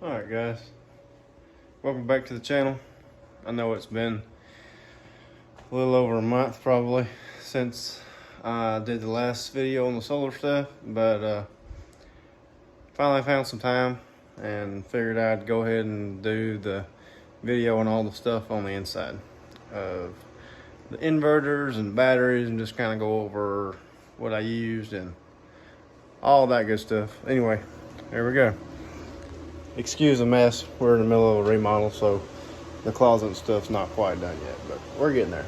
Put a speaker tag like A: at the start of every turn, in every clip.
A: Alright guys, welcome back to the channel. I know it's been a little over a month probably since I did the last video on the solar stuff, but finally found some time and figured I'd go ahead and do the video on all the stuff on the inside of the inverters and batteries and just kind of go over what I used and all that good stuff. Anyway, here we go. Excuse the mess, we're in the middle of a remodel, so the closet and stuff's not quite done yet, but we're getting there.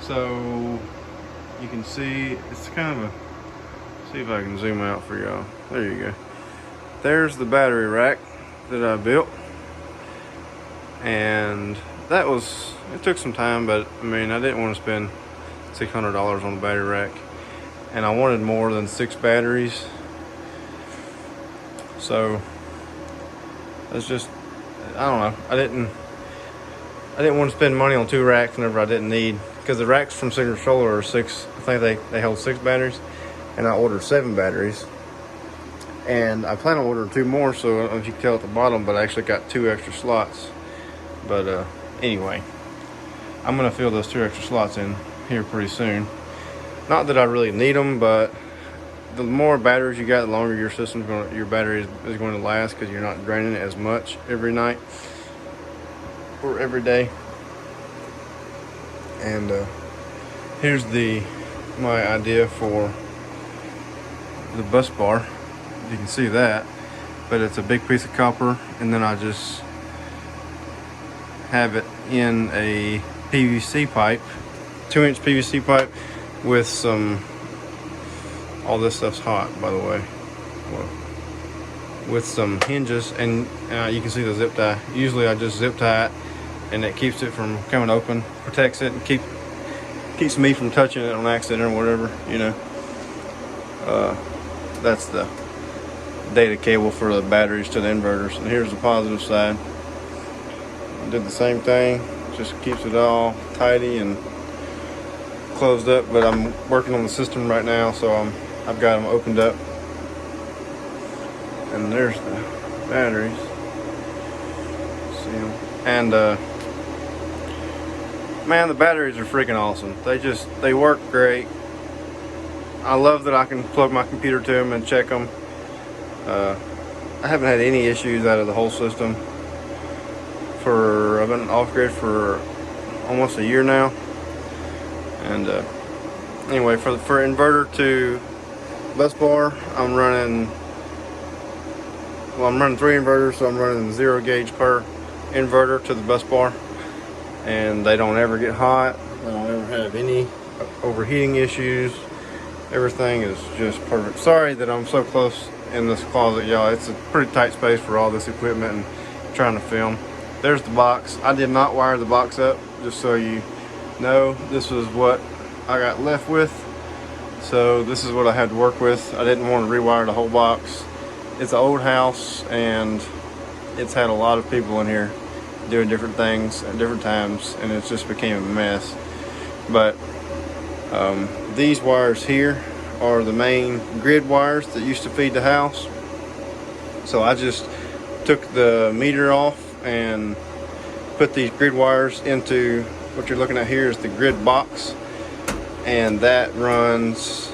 A: So you can see it's kind of a, see if I can zoom out for y'all. There you go. There's the battery rack that I built, and that was, it took some time, but I mean, I didn't want to spend $600 on the battery rack, and I wanted more than 6 batteries. So that's just, I don't know, I didn't want to spend money on 2 racks whenever I didn't need, because the racks from Signature Solar are 6, I think they hold 6 batteries, and I ordered 7 batteries, and I plan on ordering 2 more, so I don't know if you can tell at the bottom, but I actually got 2 extra slots. But anyway, I'm gonna fill those 2 extra slots in here pretty soon. Not that I really need them, but the more batteries you got, the longer your system's going, your battery is going to last, because you're not draining it as much every night or every day. And here's my idea for the bus bar. You can see that, but it's a big piece of copper, and then I just have it in a PVC pipe, 2-inch PVC pipe with some, all this stuff's hot by the way, with some hinges, and you can see the zip tie. Usually I just zip tie it, and it keeps it from coming open, protects it, and keeps me from touching it on accident or whatever, you know. That's the data cable for the batteries to the inverters. And here's the positive side. I did the same thing, just keeps it all tidy and closed up, but I'm working on the system right now, so I've got them opened up. And there's the batteries. See them? And man, the batteries are freaking awesome. They work great. I love that I can plug my computer to them and check them. I haven't had any issues out of the whole system. I've been off grid for almost a year now. And anyway, for inverter to bus bar, I'm running 3 inverters, so I'm running 0 gauge per inverter to the bus bar, and they don't ever get hot. I don't ever have any overheating issues. Everything is just perfect. Sorry that I'm so close in this closet, y'all. It's a pretty tight space for all this equipment and trying to film. There's the box. I did not wire the box up, just so you know. This was what I got left with, so this is what I had to work with. I didn't want to rewire the whole box. It's an old house, and it's had a lot of people in here doing different things at different times, and it just became a mess. But these wires here are the main grid wires that used to feed the house. So I just took the meter off and put these grid wires into what you're looking at here is the grid box, and that runs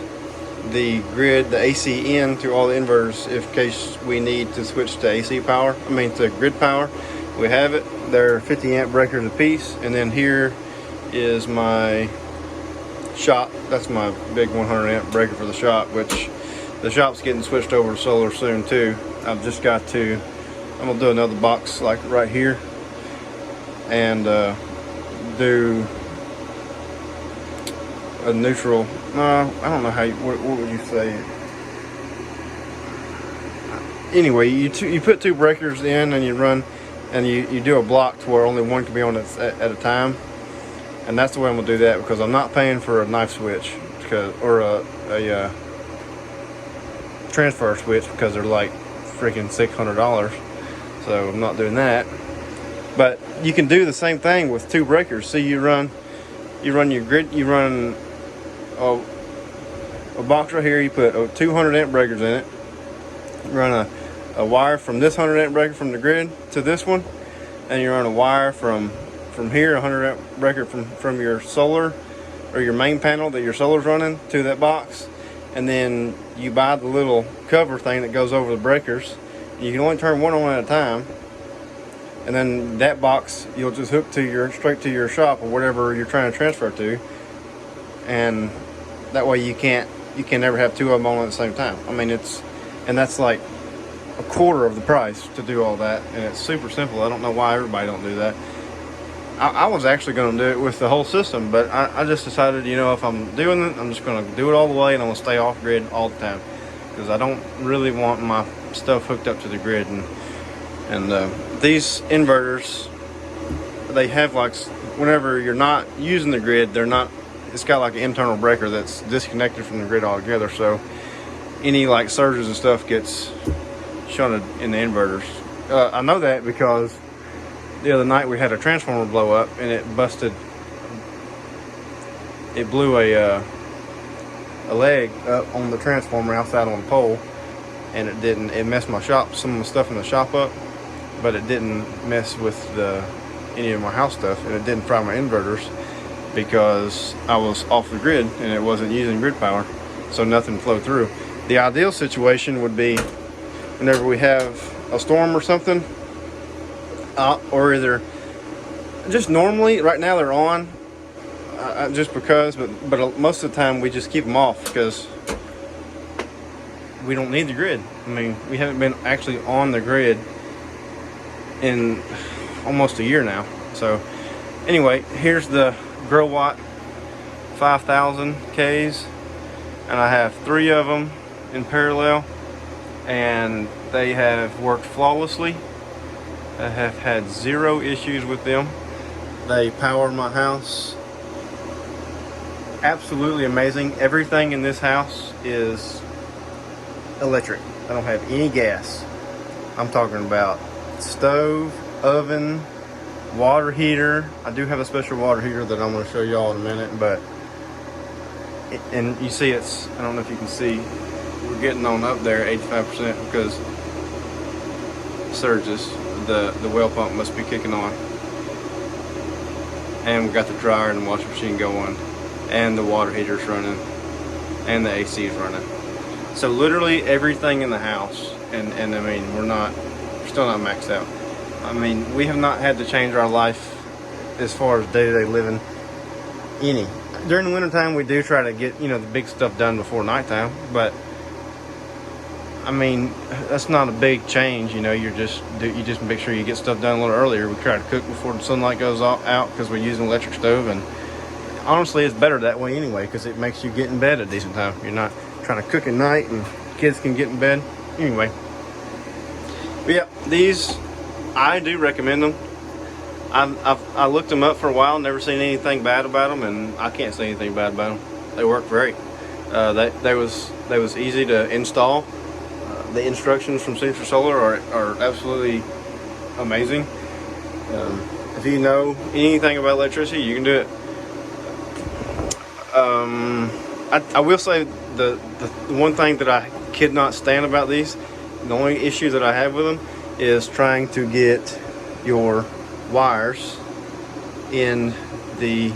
A: the grid, the AC in to all the inverters in case we need to switch to AC power, to grid power. We have it. They're 50 amp breakers a piece, and then here is my shop. That's my big 100 amp breaker for the shop, which the shop's getting switched over to solar soon too. I'm gonna do another box like right here, and do a neutral, no, I don't know how what would you say? Anyway, you put 2 breakers in, and you run, and you do a block to where only one can be on at a time. And that's the way I'm gonna do that, because I'm not paying for a knife switch or a transfer switch, because they're like freaking $600. So I'm not doing that. But you can do the same thing with 2 breakers. See, you run You run your grid. You run a box right here. You put 200 amp breakers in it. You run a wire from this 100 amp breaker from the grid to this one, and you run a wire from here, 100 amp breaker from your solar or your main panel that your solar's running to that box, and then you buy the little cover thing that goes over the breakers. You can only turn one on at a time, and then that box you'll just hook to straight to your shop or whatever you're trying to transfer to, and that way you can never have two of them on at the same time. I mean, and that's like a quarter of the price to do all that, and it's super simple. I don't know why everybody don't do that. I was actually going to do it with the whole system, but I just decided, you know, if I'm doing it, I'm just going to do it all the way, and I'm going to stay off grid all the time, because I don't really want my stuff hooked up to the grid. And these inverters, they have like, whenever you're not using the grid, it's got like an internal breaker that's disconnected from the grid altogether, so any like surges and stuff gets shunted in the inverters. I know that because the other night we had a transformer blow up, and it blew a leg up on the transformer outside on the pole, and it messed some of the stuff in the shop up, but it didn't mess with any of my house stuff, and it didn't fry my inverters because I was off the grid and it wasn't using grid power, so nothing flowed through. The ideal situation would be whenever we have a storm or something, or either just normally, right now they're on just because, but most of the time we just keep them off because we don't need the grid. I mean, we haven't been actually on the grid in almost a year now. So anyway, here's the Growatt 5000 Ks, and I have 3 of them in parallel, and they have worked flawlessly. I have had 0 issues with them. They power my house. Absolutely amazing. Everything in this house is electric. I don't have any gas. I'm talking about stove, oven, water heater. I do have a special water heater that I'm going to show y'all in a minute, and you see I don't know if you can see, we're getting on up there 85% because surges. The well pump must be kicking on, and we got the dryer and the washing machine going, and the water heater's running, and the AC is running. So literally everything in the house, and I mean, we're still not maxed out. I mean, we have not had to change our life as far as day-to-day living any. During the wintertime, we do try to get, the big stuff done before nighttime, but I mean, that's not a big change. You just make sure you get stuff done a little earlier. We try to cook before the sunlight goes out because we're using an electric stove, and honestly, it's better that way anyway because it makes you get in bed at a decent time. You're not trying to cook at night, and kids can get in bed anyway. But yeah, these, I do recommend them. I looked them up for a while, never seen anything bad about them, and I can't say anything bad about them. They work great. They was easy to install. The instructions from Century Solar are absolutely amazing. If you know anything about electricity, you can do it. I will say the one thing that I could not stand about these, the only issue that I have with them is trying to get your wires in the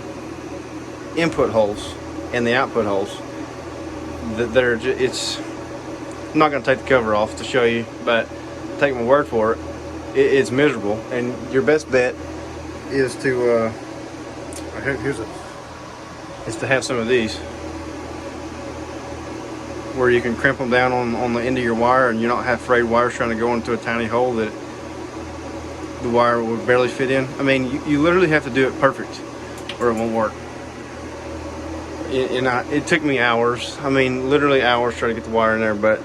A: input holes and the output holes. I'm not going to take the cover off to show you, but take my word for it, it's miserable. And your best bet is to have some of these where you can crimp them down on the end of your wire, and you don't have frayed wires trying to go into a tiny hole that the wire would barely fit in. I mean, you literally have to do it perfect or it won't work. It took me hours. I mean, literally hours trying to get the wire in there, but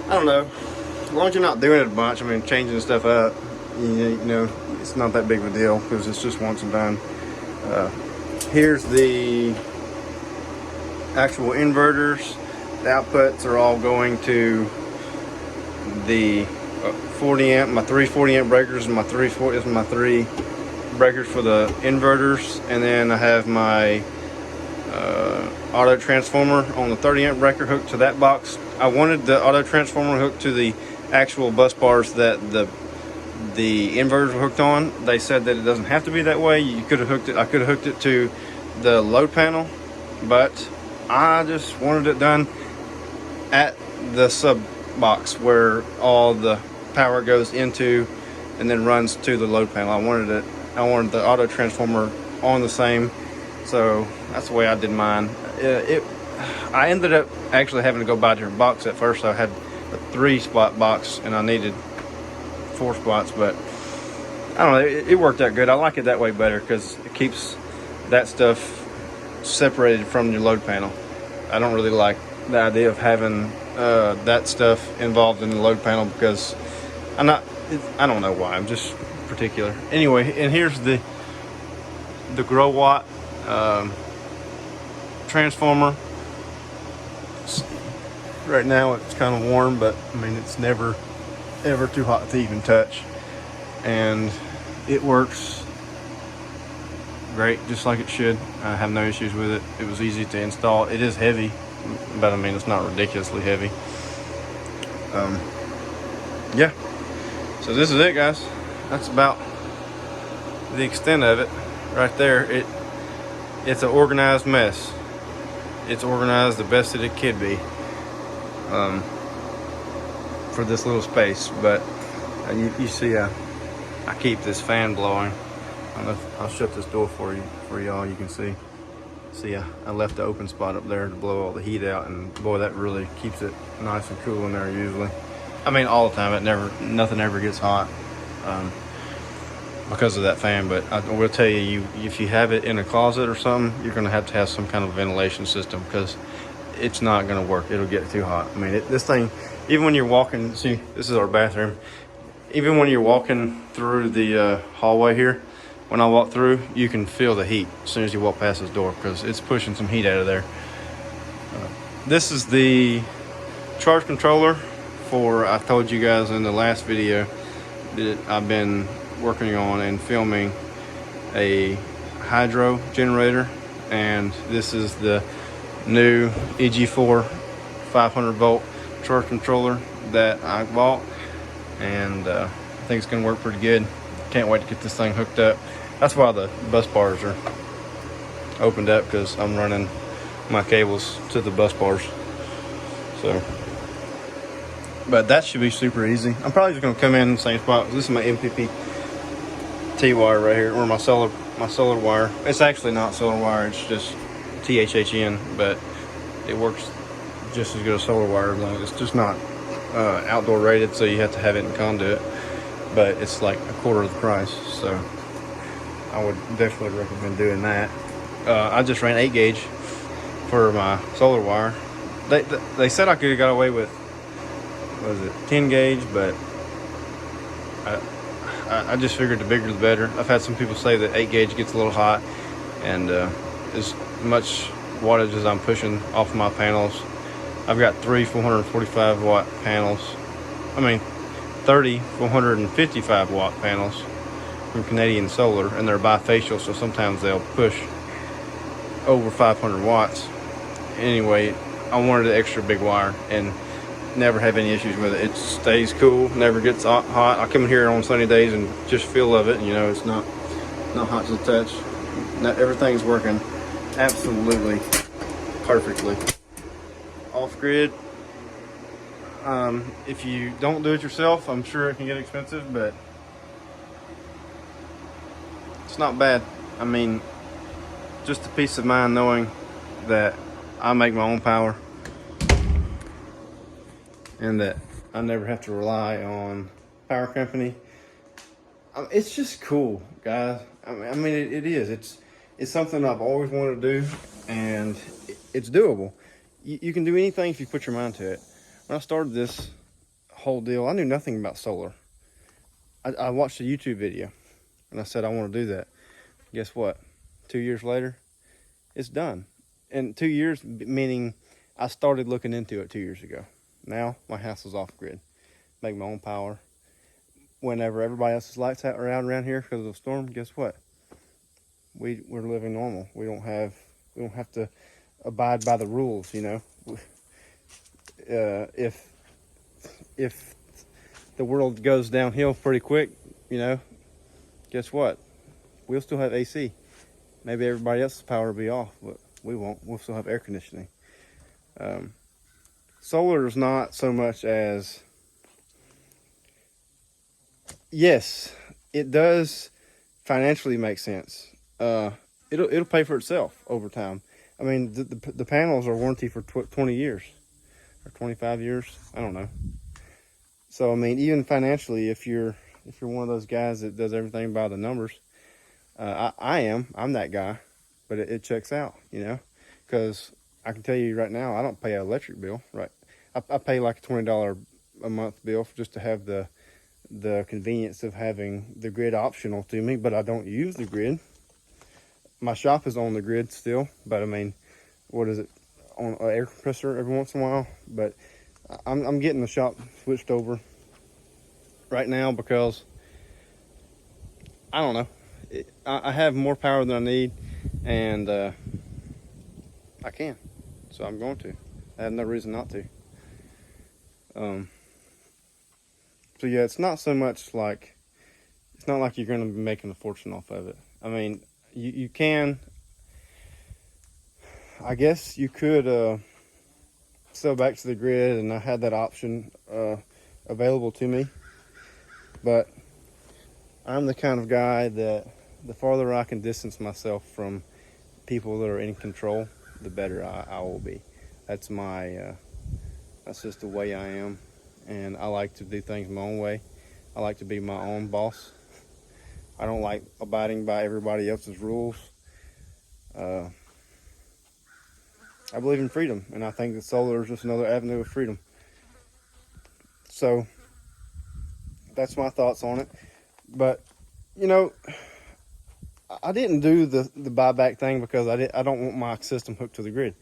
A: I don't know. As long as you're not doing it a bunch, I mean, changing stuff up, it's not that big of a deal because it's just once and done. Here's the actual inverters. The outputs are all going to the 40 amp, my 3 40 amp breakers, and my 3 breakers for the inverters, and then I have my auto transformer on the 30 amp breaker hooked to that box. I wanted the auto transformer hooked to the actual bus bars that the inverters were hooked on. They said that it doesn't have to be that way. You could have hooked it. I could have hooked it to the load panel, but I just wanted it done at the sub box where all the power goes into and then runs to the load panel. I wanted the auto transformer on the same, so that's the way I did mine. I ended up actually having to go buy a different box at first. I had a 3-spot box and I needed 4 spots, but I don't know, it worked out good. I like it that way better because it keeps that stuff separated from your load panel. I don't really like the idea of having that stuff involved in the load panel because I don't know why, I'm just particular. Anyway, and here's the Grow Watt transformer. Right now it's kind of warm, but I mean it's never ever too hot to even touch, and it works great just like it should. I have no issues with it. It was easy to install. It is heavy, but I mean it's not ridiculously heavy. Yeah, so this is it, guys. That's about the extent of it right there. It's an organized mess. It's organized the best that it could be for this little space, but you see I keep this fan blowing. I'll shut this door for y'all. You can see I left the open spot up there to blow all the heat out, and boy, that really keeps it nice and cool in there usually. I mean all the time. Nothing ever gets hot because of that fan, but I will tell you, if you have it in a closet or something, you're going to have some kind of ventilation system because it's not going to work. It'll get too hot. I mean, this thing, even when you're walking, see, this is our bathroom. Even when you're walking through the hallway here, when I walk through, you can feel the heat as soon as you walk past this door because it's pushing some heat out of there. This is the charge controller for, I told you guys in the last video that I've been working on and filming a hydro generator, and this is the new EG4 500 volt charge controller that I bought, and I think it's gonna work pretty good. Can't wait to get this thing hooked up. That's why the bus bars are opened up, because I'm running my cables to the bus bars. So, but that should be super easy. I'm probably just gonna come in the same spot. This is my MPPT wire right here, or my solar wire. It's actually not solar wire, it's just THHN, but it works just as good as solar wire. It's just not outdoor rated, so you have to have it in conduit, but it's like a quarter of the price, so I would definitely recommend doing that. I just ran 8 gauge for my solar wire. They said I could have got away with, what was it, 10 gauge, but I just figured the bigger the better. I've had some people say that 8 gauge gets a little hot, and as much wattage as I'm pushing off my panels, I've got 3 445 watt panels. I mean 30 455 watt panels from Canadian Solar, and they're bifacial, so sometimes they'll push over 500 watts. Anyway, I wanted an extra big wire and never have any issues with it. It stays cool, never gets hot. I come in here on sunny days and just feel of it. You know, it's not hot to the touch. Everything's working absolutely perfectly. Off grid. If you don't do it yourself, I'm sure it can get expensive, but it's not bad. I mean, just a peace of mind knowing that I make my own power and that I never have to rely on power company. It's just cool, guys. I mean, it is. It's something I've always wanted to do, and it's doable. You can do anything if you put your mind to it. When I started this whole deal, I knew nothing about solar. I watched a YouTube video, and I said I want to do that. Guess what? 2 years later, it's done. And 2 years, meaning I started looking into it 2 years ago. Now my house is off grid. Make my own power. Whenever everybody else's lights are out around here because of the storm, guess what? we're living normal. We don't have to abide by the rules, you know. If the world goes downhill pretty quick, you know, guess what? We'll still have AC. Maybe everybody else's power will be off, but we won't. We'll still have air conditioning. Solar is not so much as, yes, it does financially make sense. It'll pay for itself over time. I mean, the panels are warranty for 20 years or 25 years. I don't know. So I mean, even financially, if you're one of those guys that does everything by the numbers, I'm that guy, but it checks out, you know, because I can tell you right now, I don't pay an electric bill, right? I pay like a $20 a month bill just to have the convenience of having the grid optional to me, but I don't use the grid. My shop is on the grid still, but I mean, what is it, on an air compressor every once in a while? But I'm getting the shop switched over right now because I don't know. I have more power than I need, and I can, so I'm going to. I have no reason not to. So yeah, it's not so much like, it's not like you're going to be making a fortune off of it. I mean, you can, I guess you could sell back to the grid, and I had that option available to me, but I'm the kind of guy that the farther I can distance myself from people that are in control, the better I will be. That's just the way I am, and I like to do things my own way. I like to be my own boss. I don't like abiding by everybody else's rules. I believe in freedom, and I think that solar is just another avenue of freedom. So that's my thoughts on it. But you know, I didn't do the buyback thing because I don't want my system hooked to the grid.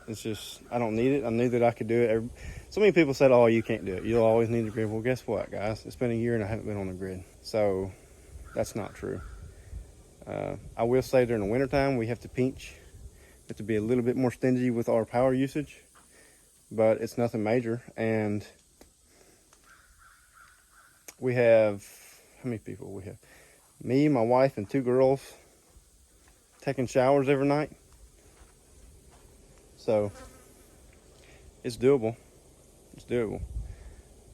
A: It's just, I don't need it. I knew that I could do it. So many people said, oh, you can't do it. You'll always need the grid. Well, guess what, guys? It's been a year and I haven't been on the grid. So that's not true. I will say during the wintertime, we have to pinch. We have to be a little bit more stingy with our power usage, but it's nothing major. And we have, how many people we have? Me, my wife, and 2 girls taking showers every night. So it's doable. It's doable.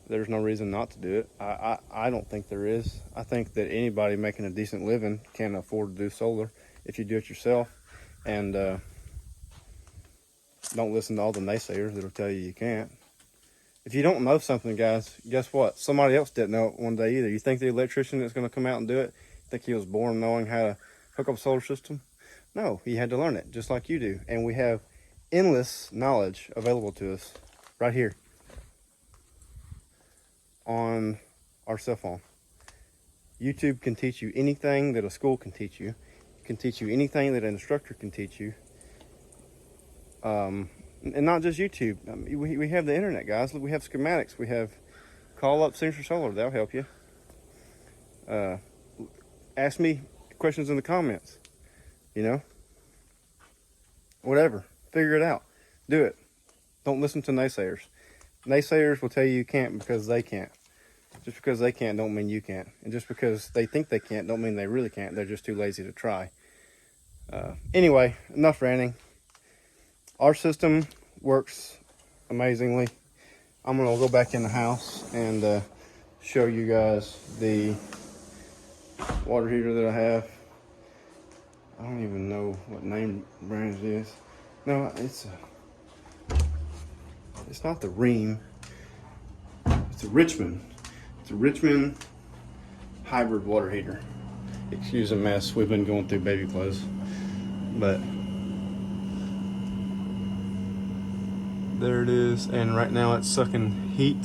A: There's no reason not to do it. I don't think there is. I think that anybody making a decent living can afford to do solar if you do it yourself. And don't listen to all the naysayers that'll tell you you can't. If you don't know something, guys, guess what? Somebody else didn't know it one day either. You think the electrician that's going to come out and do it, think he was born knowing how to hook up a solar system? No, he had to learn it, just like you do. And we have endless knowledge available to us right here on our cell phone. YouTube can teach you anything that a school can teach you. It can teach you anything that an instructor can teach you. And not just YouTube. I mean, we have the internet, guys. We have schematics. We have call up Signature Solar. That'll help you. Ask me questions in the comments. You know? Whatever. Figure it out. Do it. Don't listen to naysayers. Naysayers will tell you you can't because they can't. Just because they can't don't mean you can't. And just because they think they can't don't mean they really can't. They're just too lazy to try. Anyway, enough ranting. Our system works amazingly. I'm going to go back in the house and show you guys the water heater that I have. I don't even know what name brand it is. No, it's not the Rheem. It's a Richmond. It's a Richmond hybrid water heater. Excuse the mess. We've been going through baby clothes, but there it is. And right now it's sucking heat.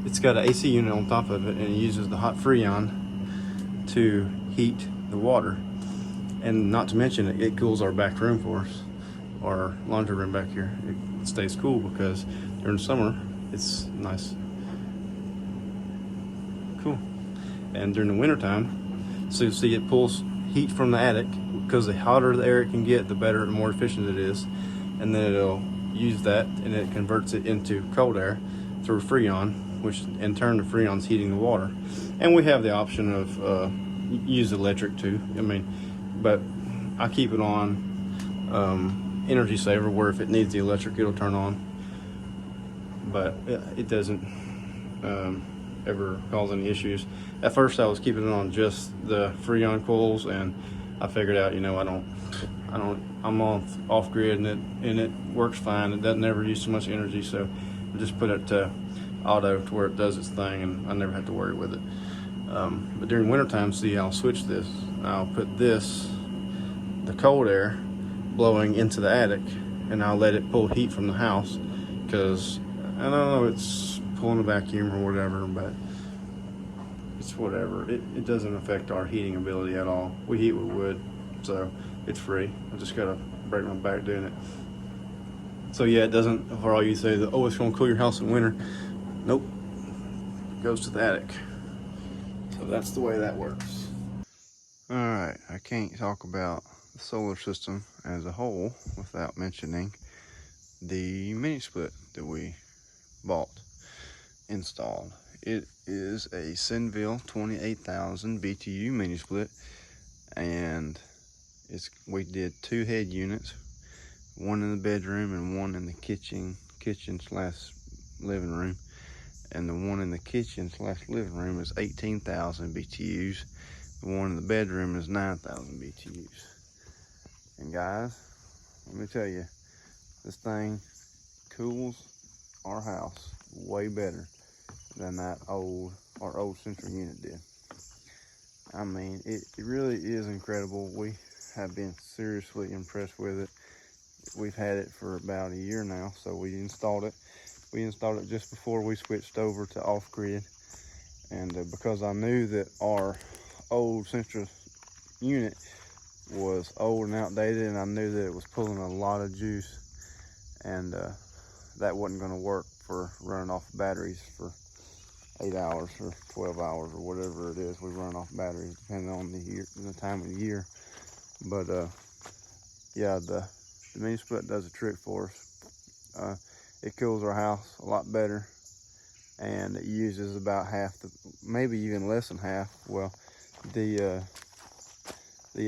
A: It's got an AC unit on top of it, and it uses the hot Freon to heat the water. And not to mention, it cools our back room for us. Our laundry room back here, it stays cool because during the summer it's nice, cool, and during the winter time, so you see it pulls heat from the attic, because the hotter the air it can get, the better and more efficient it is. And then it'll use that and it converts it into cold air through Freon, which in turn the Freon's heating the water. And we have the option of use electric too. I mean, but I keep it on energy saver, where if it needs the electric, it'll turn on. But it doesn't ever cause any issues. At first I was keeping it on just the Freon coils, and I figured out, you know, I'm off grid, and it works fine. It doesn't ever use too much energy, so I just put it to auto to where it does its thing, and I never have to worry with it. But during wintertime, see, I'll switch this. I'll put the cold air blowing into the attic, and I'll let it pull heat from the house, because I don't know, it's pulling a vacuum or whatever, but it's whatever. It doesn't affect our heating ability at all. We heat with wood, so it's free. I just gotta break my back doing it. So yeah, it doesn't, for all you say that, oh, it's gonna cool your house in winter. Nope, it goes to the attic. So that's the way that works. All right, I can't talk about the solar system as a whole without mentioning the mini split that we bought, installed. It is a Senville 28,000 BTU mini split, and we did 2 head units, one in the bedroom and one in the kitchen slash living room. And the one in the kitchen slash living room is 18,000 BTUs. The one in the bedroom is 9,000 BTUs. And guys, let me tell you, this thing cools our house way better than our old central unit did. I mean, it really is incredible. We have been seriously impressed with it. We've had it for about a year now, so we installed it. We installed it just before we switched over to off-grid, and because I knew that our old central unit was old and outdated, and I knew that it was pulling a lot of juice, and that wasn't going to work for running off batteries for 8 hours or 12 hours or whatever it is we run off batteries, depending on the time of the year. But yeah, the mini split does a trick for us. It cools our house a lot better, and it uses about half, maybe even less than half. Well, the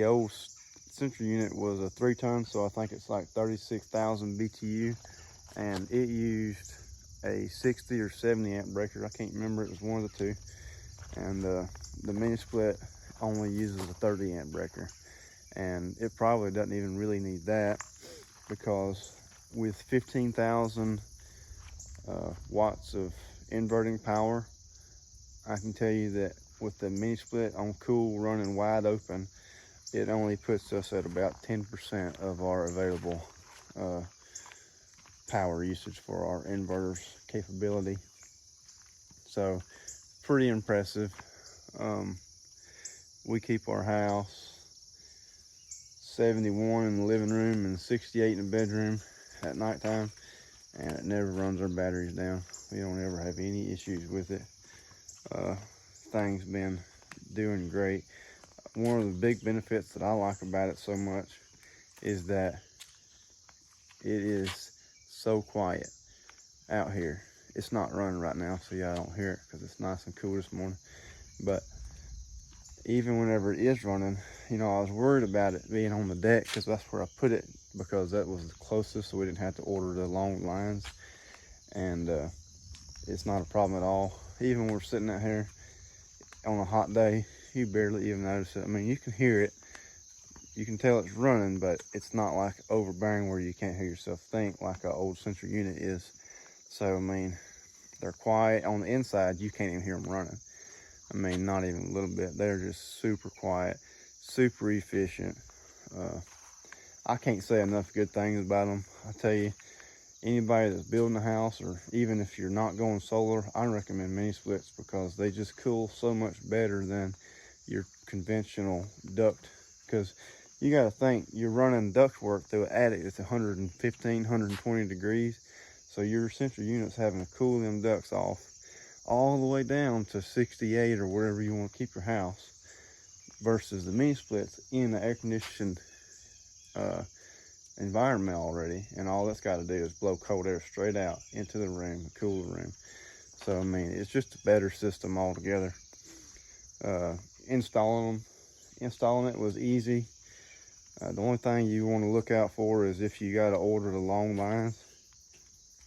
A: old central unit was a 3-ton, so I think it's like 36,000 BTU, and it used a 60 or 70 amp breaker. I can't remember, it was one of the two. And the mini split only uses a 30 amp breaker, and it probably doesn't even really need that, because with 15,000 watts of inverting power, I can tell you that with the mini split on cool running wide open, it only puts us at about 10% of our available power usage for our inverter's capability. So pretty impressive. We keep our house 71 in the living room and 68 in the bedroom at nighttime, and it never runs our batteries down. We don't ever have any issues with it. Thing's been doing great. One of the big benefits that I like about it so much is that it is so quiet out here. It's not running right now, so yeah, I don't hear it because it's nice and cool this morning. But even whenever it is running, you know, I was worried about it being on the deck, because that's where I put it, because that was the closest, so we didn't have to order the long lines. And it's not a problem at all. Even when we're sitting out here on a hot day, you barely even notice it. I mean, you can hear it, you can tell it's running, but it's not like overbearing where you can't hear yourself think like an old central unit is. So I mean, they're quiet on the inside, you can't even hear them running. I mean, not even a little bit. They're just super quiet, super efficient. I can't say enough good things about them. I tell you, anybody that's building a house, or even if you're not going solar, I recommend mini splits, because they just cool so much better than your conventional duct. Because you got to think, you're running duct work through an attic that's 115, 120 degrees. So your central unit's having to cool them ducts off all the way down to 68 or wherever you want to keep your house. versus the mini splits in the air conditioned environment already, and all that's got to do is blow cold air straight out into the room, cool the room. So I mean, it's just a better system altogether. Installing it was easy. The only thing you want to look out for is if you got to order the long lines.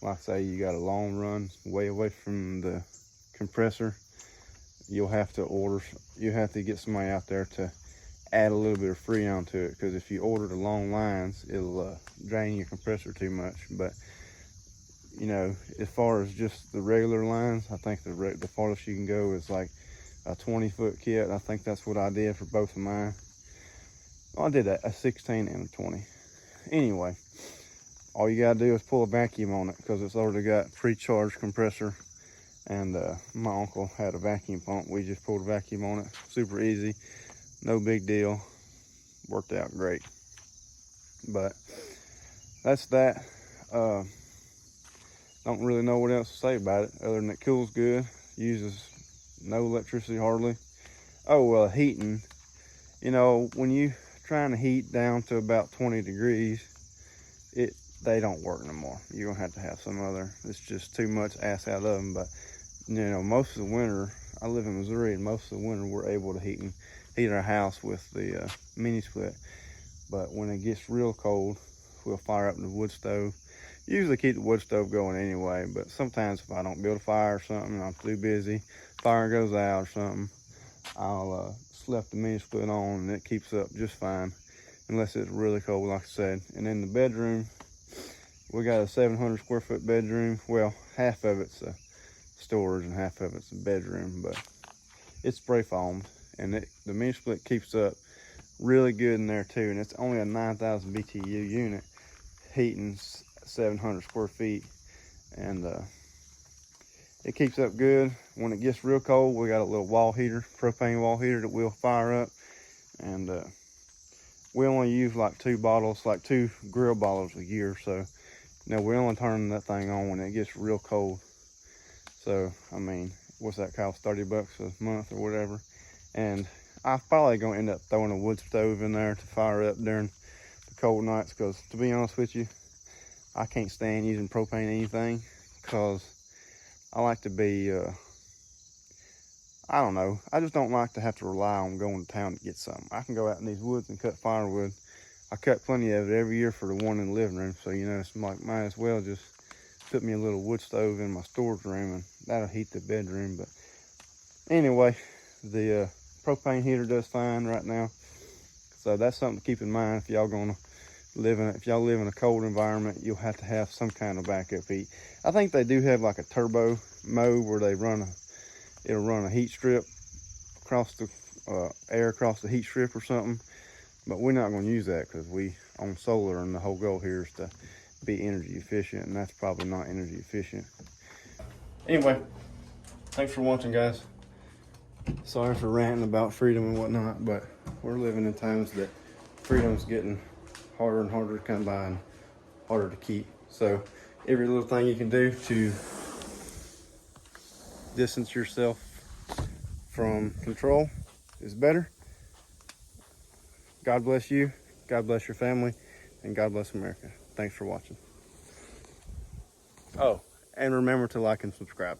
A: Like say you got a long run way away from the compressor, you'll have to get somebody out there to add a little bit of Freon to it, because if you order the long lines, it'll drain your compressor too much. But you know, as far as just the regular lines, I think the farthest you can go is like a 20-foot kit. I think that's what I did for both of mine. Well, I did a 16 and a 20. Anyway, all you gotta do is pull a vacuum on it, because it's already got pre-charged compressor. And my uncle had a vacuum pump. We just pulled a vacuum on it. Super easy, no big deal. Worked out great. But that's that. Don't really know what else to say about it other than it cools good, uses no electricity hardly. Oh, heating. You know, when you trying to heat down to about 20 degrees, they don't work no more. You're gonna have to have some other. It's just too much ass out of them. But you know, most of the winter, I live in Missouri, and most of the winter we're able to heat our house with the mini split. But when it gets real cold, we'll fire up the wood stove. Usually keep the wood stove going anyway, but sometimes if I don't build a fire or something, I'm too busy, fire goes out or something, I'll slap the mini split on, and it keeps up just fine, unless it's really cold, like I said. And in the bedroom, we got a 700 square foot bedroom. Well, half of it's a storage and half of it's a bedroom, but it's spray foamed, and the mini split keeps up really good in there too. And it's only a 9,000 BTU unit, heating 700 square feet, and it keeps up good. When it gets real cold, we got a little wall heater, propane wall heater, that we'll fire up, and we only use like 2 grill bottles a year. So you know, we only turn that thing on when it gets real cold. So I mean, what's that cost? $30 a month or whatever. And I'm probably gonna end up throwing a wood stove in there to fire up during the cold nights, because to be honest with you, I can't stand using propane anything, because I like to be, I don't know, I just don't like to have to rely on going to town to get something. I can go out in these woods and cut firewood. I cut plenty of it every year for the one in the living room, so you know, it's like, might as well just put me a little wood stove in my storage room, and that'll heat the bedroom. But anyway, the propane heater does fine right now, so that's something to keep in mind. If y'all live in a cold environment, you'll have to have some kind of backup heat. I think they do have like a turbo mode where it'll run a heat strip across the air across the heat strip or something. But we're not going to use that, because we own solar, and the whole goal here is to be energy efficient, and that's probably not energy efficient. Anyway, thanks for watching, guys. Sorry for ranting about freedom and whatnot, but we're living in times that freedom's getting harder and harder to come by and harder to keep. So every little thing you can do to distance yourself from control is better. God bless you, God bless your family, and God bless America. Thanks for watching. Oh, and remember to like and subscribe.